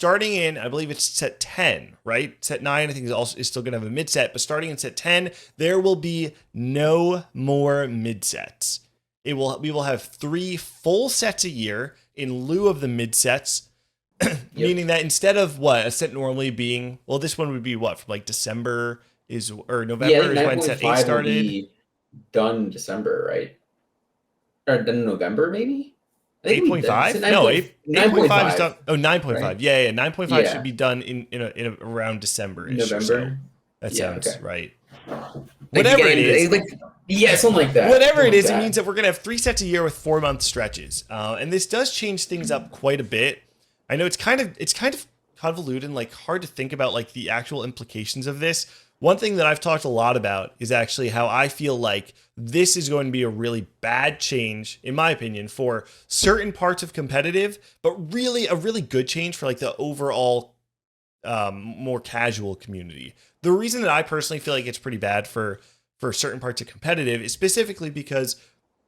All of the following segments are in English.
starting in, I believe it's set 10, right? Set 9, I think is still going to have a mid set, but starting in set 10, there will be no more mid sets. We will have 3 full sets a year in lieu of the mid sets, meaning that instead of what a set normally being, well, this one would be what, from like December or Yeah, I November think is when set 8 9.5 will started. be done December, right? Or done in November, maybe? I think we said 8.5? No, 8.5 is 9.5, done. Oh, 9.5. right? Yeah. 9.5 should Yeah, be done around December-ish or so. November. That Yeah, sounds okay. right. Like Whatever it beginning, is, like yeah, something like that. whatever Something it like is, it that. means that we're going to have 3 sets a year with 4-month stretches. And this does change things up quite a bit. I know it's kind of convoluted and like hard to think about like the actual implications of this. One thing that I've talked a lot about is actually how I feel like this is going to be a really bad change, in my opinion, for certain parts of competitive, but really a really good change for like the overall more casual community. The reason that I personally feel like it's pretty bad for certain parts of competitive is specifically because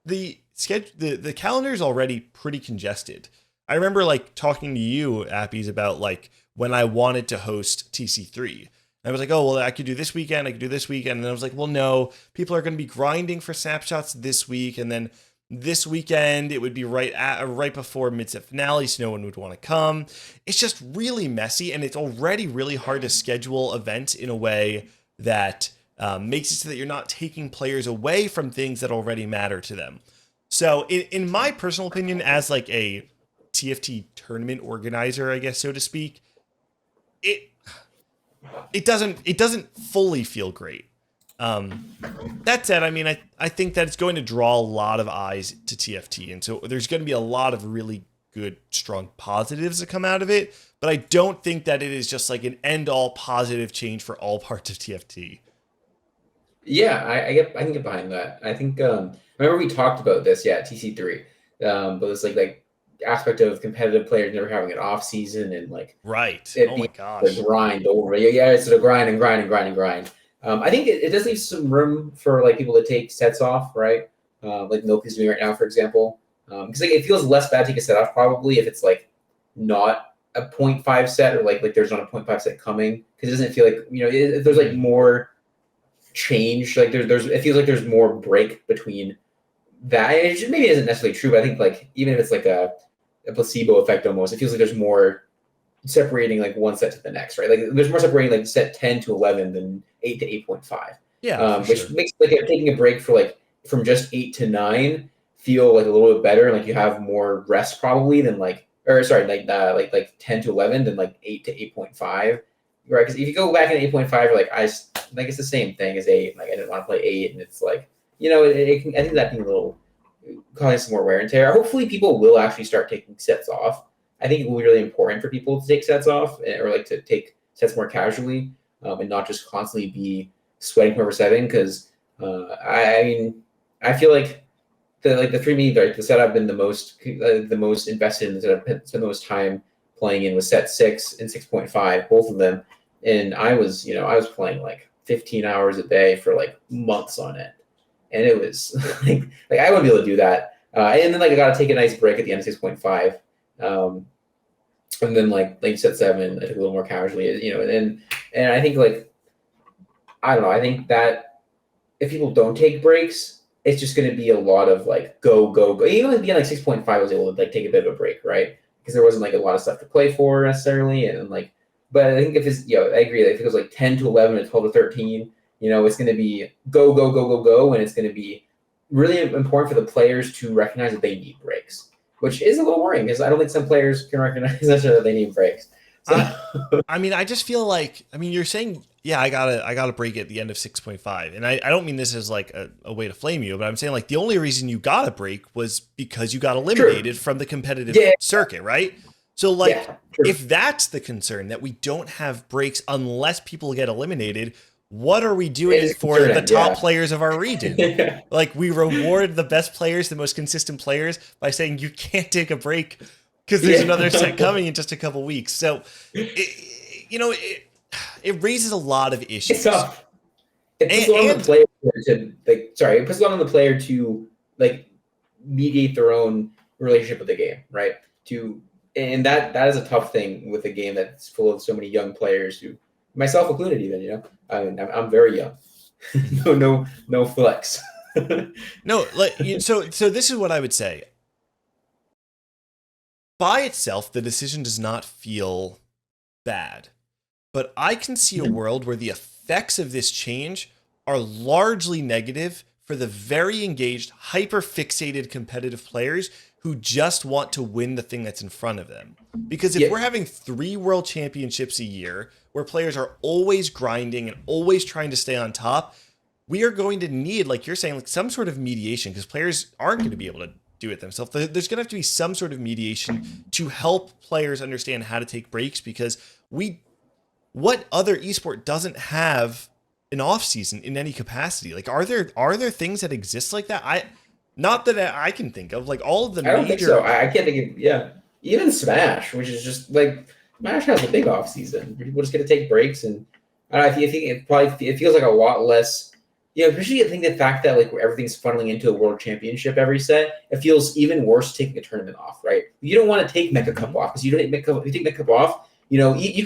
the schedule the calendar is already pretty congested. I remember like talking to you, Appies, about like when I wanted to host TC3. I was like, oh, well, I could do this weekend. I could do this weekend. And then I was like, well, no, people are going to be grinding for snapshots this week. And then this weekend, it would be right before mid-set finale, so no one would want to come. It's just really messy. And it's already really hard to schedule events in a way that makes it so that you're not taking players away from things that already matter to them. So in my personal opinion, as like a TFT tournament organizer, I guess, so to speak, it it doesn't fully feel great. Um, that said, I mean, I think that it's going to draw a lot of eyes to TFT, and so there's going to be a lot of really good, strong positives that come out of it. But I don't think that it is just like an end-all positive change for all parts of TFT. Yeah, I can get behind that. I think remember we talked about this, yeah, TC3. But it's like aspect of competitive players never having an off season and like Right. it Oh being my the gosh. grind over. Yeah, it's sort of grind and grind and grind and grind. I think it does leave some room for like people to take sets off, right? Like Milk is doing right now, for example. Because like it feels less bad to take a set off probably if it's like not a point 0.5 set or like there's not a point 0.5 set coming because it doesn't feel like there's like more change. Like there's it feels like there's more break between that. It maybe isn't necessarily true, but I think like even if it's like a placebo effect almost, it feels like there's more separating like one set to the next, right? Like there's more separating like set 10 to 11 than 8 to 8.5, Yeah, for which sure. makes like taking a break for like from just 8 to 9 feel like a little bit better. Like you have more rest probably than like, or sorry, like 10 to 11 than like 8 to 8.5, right? Because if you go back in 8.5, you're like, like it's the same thing as 8. Like I didn't want to play 8, and it's like, it can, I think that can be a little causing some more wear and tear. Hopefully, people will actually start taking sets off. I think it will be really important for people to take sets off or like to take sets more casually and not just constantly be sweating over 7. Because I mean, I feel like the 3 me like the set I've been the most invested in, that I've spent the most time playing in was set 6 and 6.5, both of them, and I was playing like 15 hours a day for like months on it, and it was like I wouldn't be able to do that. And then like I got to take a nice break at the end of 6.5. Um, and then like you said 7, I took a little more casually, and I think like I don't know, I think that if people don't take breaks, it's just going to be a lot of like go go go. Even at the end like 6.5, I was able to like take a bit of a break, right? Because there wasn't like a lot of stuff to play for necessarily, and like. But I think if it's I agree. Like if it goes like 10 to 11 or 12 to 13, it's going to be go go go go go, and it's going to be really important for the players to recognize that they need breaks, which is a little worrying because I don't think some players can recognize that they need breaks. So I I mean, I just feel like, I mean, you're saying, yeah, I gotta break it at the end of 6.5. And I don't mean this as like a way to flame you, but I'm saying like the only reason you got a break was because you got true. eliminated from the competitive Yeah. circuit, right? So like Yeah. True. if that's the concern, that we don't have breaks unless people get eliminated, what are we doing It's for the concerning. top Yeah. players of our region? Like we reward the best players, the most consistent players by saying you can't take a break because there's another set Yeah. coming in just a couple weeks. So it raises a lot of It's issues. tough. It puts And, a lot on the and player to like. Sorry, it puts a lot on the player to like mediate their own relationship with the game, right? To and that is a tough thing with a game that's full of so many young players, who, myself included, even, I mean, I'm very young. No flex. No, like so this is what I would say. By itself, the decision does not feel bad, but I can see a world where the effects of this change are largely negative for the very engaged, hyper fixated competitive players who just want to win the thing that's in front of them. Because if we're having 3 world championships a year where players are always grinding and always trying to stay on top, we are going to need, like you're saying, like some sort of mediation, because players aren't going to be able to do it themselves. There's going to have to be some sort of mediation to help players understand how to take breaks, because what other esport doesn't have an off season in any capacity? Like, are there things that exist like that? Not that I can think of. Like all of the I don't think major. so. I can't think of, even Smash, which is just like, Smash has a big off season. People just get to take breaks, and I don't know, I think it feels like a lot less. Especially I think the fact that like everything's funneling into a world championship every set, it feels even worse taking a tournament off, right? You don't want to take Mecha Cup off, because you don't take Mecha Cup. If you take Mecha Cup off, you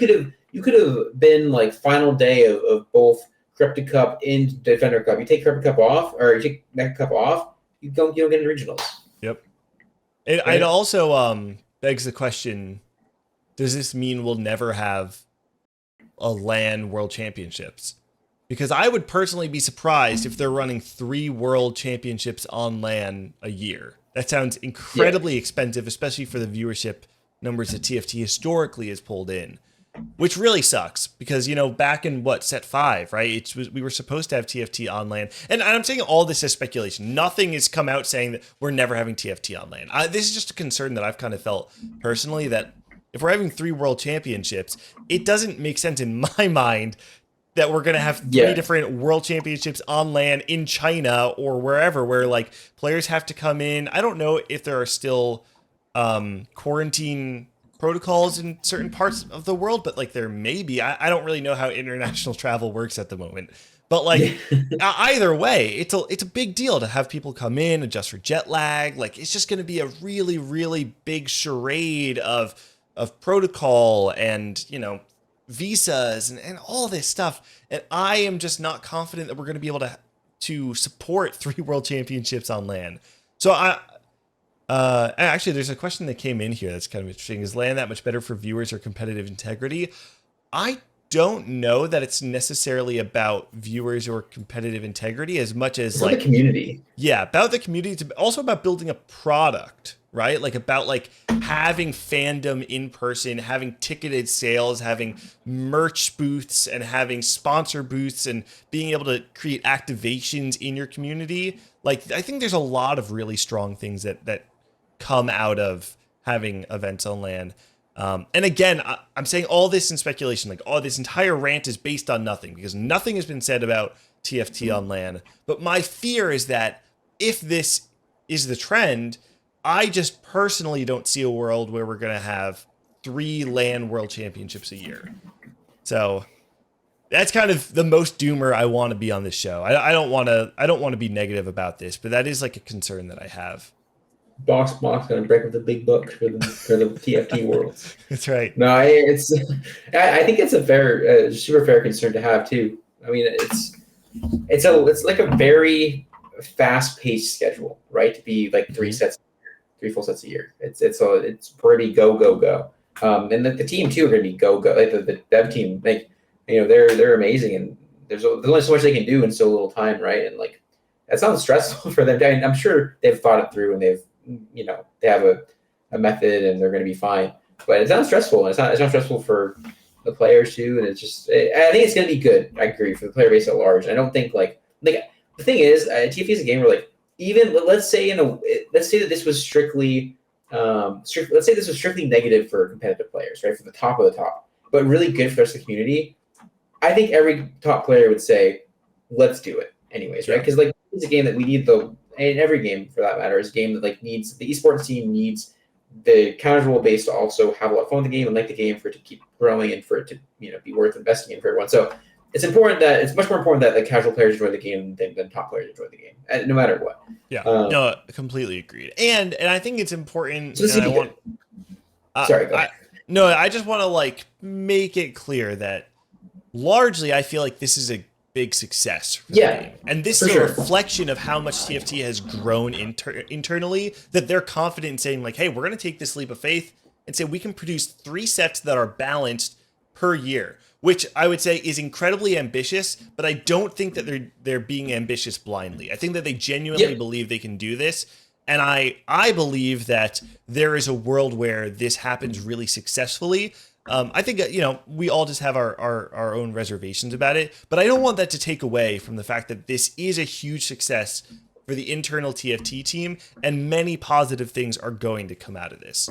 could have been like final day of both Cryptic Cup and Defender Cup. You take Cryptic Cup off, or you take Mecha Cup off, you don't get into regionals. Yep. It also begs the question: does this mean we'll never have a LAN World Championships? Because I would personally be surprised if they're running 3 World Championships on LAN a year. That sounds incredibly expensive, especially for the viewership numbers that TFT historically has pulled in, which really sucks because, back in set 5, right? We were supposed to have TFT on LAN. And I'm saying all this is speculation. Nothing has come out saying that we're never having TFT on LAN. This is just a concern that I've kind of felt personally, that if we're having 3 World Championships, it doesn't make sense in my mind that we're going to have 3 different World Championships on LAN in China or wherever, where like players have to come in. I don't know if there are still quarantine protocols in certain parts of the world, but like there may be. I don't really know how international travel works at the moment. But like either way, it's a big deal to have people come in, adjust for jet lag. Like it's just going to be a really, really big charade of protocol and, visas and all this stuff. And I am just not confident that we're going to be able to support 3 world championships on LAN. So actually there's a question that came in here that's kind of interesting. Is LAN that much better for viewers or competitive integrity? I don't know that it's necessarily about viewers or competitive integrity as much as like the community. Yeah, about the community. It's also about building a product, right? Like about like having fandom in person, having ticketed sales, having merch booths, and having sponsor booths, and being able to create activations in your community. Like I think there's a lot of really strong things that come out of having events on LAN. And again, I'm saying all this in speculation, like this entire rant is based on nothing, because nothing has been said about TFT on LAN. But my fear is that if this is the trend, I just personally don't see a world where we're going to have 3 LAN World Championships a year. So that's kind of the most doomer I want to be on this show. I don't want to be negative about this, but that is like a concern that I have. Box going to break up the big book for the TFT worlds. That's right. No, I think it's a super fair concern to have too. I mean, it's like a very fast-paced schedule, right? To be like 3 full sets a year. It's pretty go. And the team too are going to be go. Like the dev team, like they're amazing, and there's only so much they can do in so little time, right? And like that sounds stressful for them. I mean, I'm sure they've thought it through, and they've they have a method, and they're going to be fine. But it sounds stressful, and it's not stressful for the players too. And it's just I think it's going to be good. I agree, for the player base at large. I don't think like the thing is TFT is a game where like, even let's say that this was strictly negative for competitive players, right? For the top of the top, but really good for the rest of the community. I think every top player would say, let's do it anyways, right? Because like it's a game that we need and every game for that matter is a game that like needs the esports team needs the casual base to also have a lot of fun with the game and like the game for it to keep growing and for it to be worth investing in for everyone. So it's much more important that the casual players enjoy the game than top players enjoy the game, no matter what. Yeah, no, completely agreed. And I think it's important. So Sorry, go ahead. No, I just want to like make it clear that largely I feel like this is a big success for the game. And this is a reflection of how much TFT has grown internally, that they're confident in saying like, hey, we're going to take this leap of faith and say we can produce 3 sets that are balanced per year, which I would say is incredibly ambitious, but I don't think that they're being ambitious blindly. I think that they genuinely believe they can do this. And I believe that there is a world where this happens really successfully. I think, you know, we all just have our own reservations about it, but I don't want that to take away from the fact that this is a huge success for the internal TFT team, and many positive things are going to come out of this.